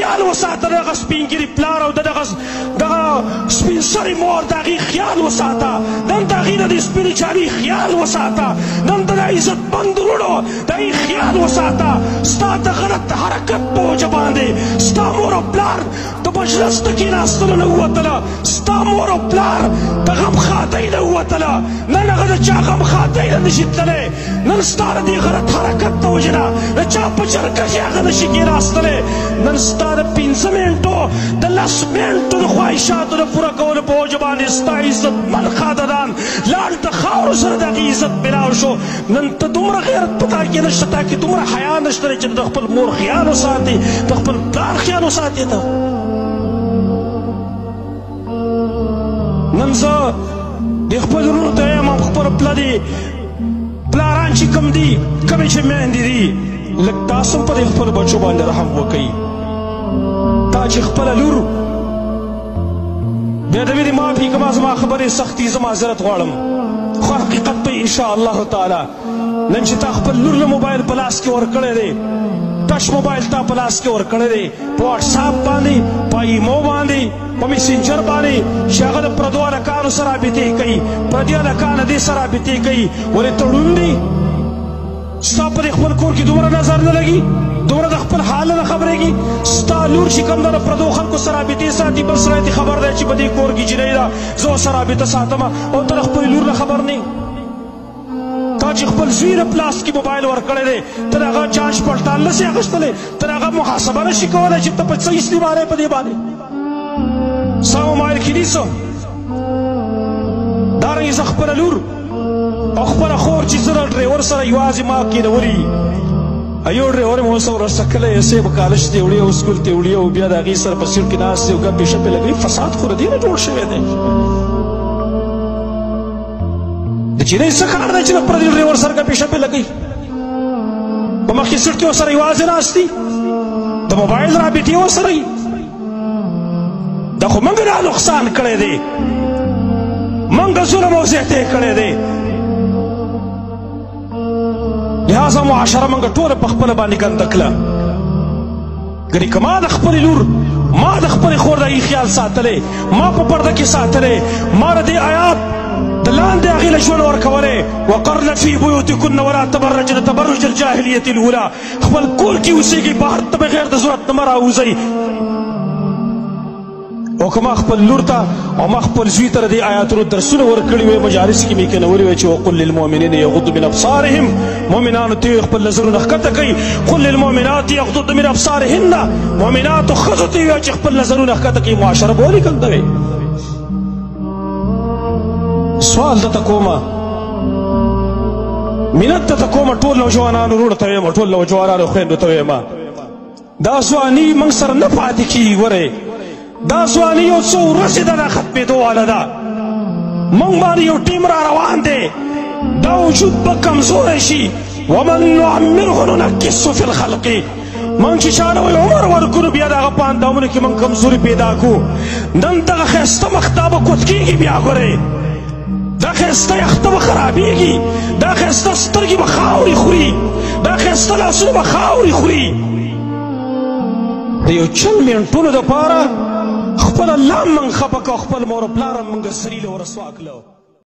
خیال وساته دغه سپین ګیري پلار او دغه سپین سرې مور د هغې خیال وساته نن د هغې د دې سپینې جالۍ خیال وساته نن د عزتمند وروڼو د هغې خیال وساته ستا د غلط حرکت په وجه باندې ستا مور او پلار د مجلس د کېناستلو نه ووتله ستا مور او پلار د غمخادۍ نه ووتله نن هغه د چا غمخادۍ نه نشي تللی نن ستا د دې غلط حرکت د وجې نه د چا په جرګه کې هغه نشي کېناستلی نن ستا د 15 منټو د 10 منټو د خواهشاتو د پوره کولو په وجه باندې ستا عزتمند خادران لاړ د خاورو سره د هغې عزت میلاو شو نن ته دومره غیرت په تا کې نشته تا کې دومره حیا نشته دی چې د خپل مور خیال وساتې د خپل پلار خیال وساتې ته نن زه د خپل ورونو ته یم خپل پلاران چې کوم دي کومې چې میندې دي لږ تاسو هم په دې خپلو بچو باندې رحم وکئ تا چې خپله لور بیا د ویرې معافي کما زما خبرې سختي زه معذرت غواړم خو حقیقت به انشاءالله تعالی نن چې تا خپل لور له موبایل په لاس کې ورکړی دی ټچ موبایل تا په لاس کې ورکړی دی په واټساپ باندې په ایمو باندې په میسنجر باندې چې هغه د پردو هلکانو سره رابطې کوي پردي هلکان دې سره رابطې کوي ولې تړون دی ستا په دې خپل کور کې دومره نظر نه لګي دومره د خپل حال نه خبرېږي ستا لور چې کوم ده د پردو خلکو سره رابطې ساتي بل سړی ته خبر دی چې په دې کور کې جنۍ ده زه ورسره رابطه ساتم او ته د خپلې لور نه خبر نه تا چې خپل زوی د پلاس کې موبایل ورکړی دی ته د هغه جانچ پړتال نسې اخیستلی ته د هغه محاسبه نشي کولی چې ته په څه استعمالوې په دې باندې ستا موبایل کې نیسه دارنګې زه خپله لور او خپله خور چې زه د ډریور سره یوازې ما کېنولي یو ډریور مې اوس ورسره کله ایسې به کالج ته وړي او سکول ته وړي او بیا د هغې سره په سیټ کې ناست دی او ګپې شپې لګوي فساد خو د دې نه جوړ شوی دی د جنۍ څه کار دی چې د پردي ډریور سره ګپې شپې لګوي په مخکې سیټ کې ورسره یوازې ناست دي د موبایل رابطې ورسره وي دا خو موږ را نقصان کړی دی موږ ظلم او زیاتی کړی دی لہذا معاشره موږ ټوله په خپله باندې ګنده کړه ګنې که ما د خپلې لور ما د خپلې خور د خیال ساتلی ما په پرده کې ساتلی ما د دې آیات د لاندې هغې له ژوند ورکولی وقرن فی بیوتکن ولا تبرجن تبرج الجاهلیة الاولی خپل کور کې اوسېږئ بهر ته بغیر د ضرورت نه مه راوځئ او که ما خپل لور ته او ما خپل زوی ته د دې آیاتونو درسونه ورکړي وی مجالس کې مې کېنولي وی چې وقل للمؤمنین یغضوا من ابصارهم مؤمنانو ته خپل نظرونه ښکته کوي قل للمؤمنات یغضضن من ابصارهن مؤمناتو ښځو ته ویوایه چې خپل نظرونه ښکته کوي معاشره به ولې ګنده وي سوال درته کومه منت درته کومه ټول نوجوانانو وروڼو ته ویمه ټول نوجوانانو خویندو ته ویمه دا ځواني موږ سره نه پاتې کېږي ورئ دا ځواني یو څو ورځې ده دا ختمېدو واله ده موږ باندې یو ټیم را روان دی دا وجود به کمزوری شي ومن نعمره ننکسه فی الخلق موږ چې چاته وایي عمر ورکړو بیا د هغه په اندامونو کې موږ کمزوري پیدا کړو نن دغه ښایسته مخ دا به کوت کېږي بیا ګورئ دا ښایسته یخته به خرابېږي دا ښایسته سترګې به خاورې خوري دا ښایسته لاسونه به خاورې خوري د یو چل منټونو دپاره خپل الله موږ خفه کړه خپل مور و پلار هم موږ ذلیله او رسوا کړه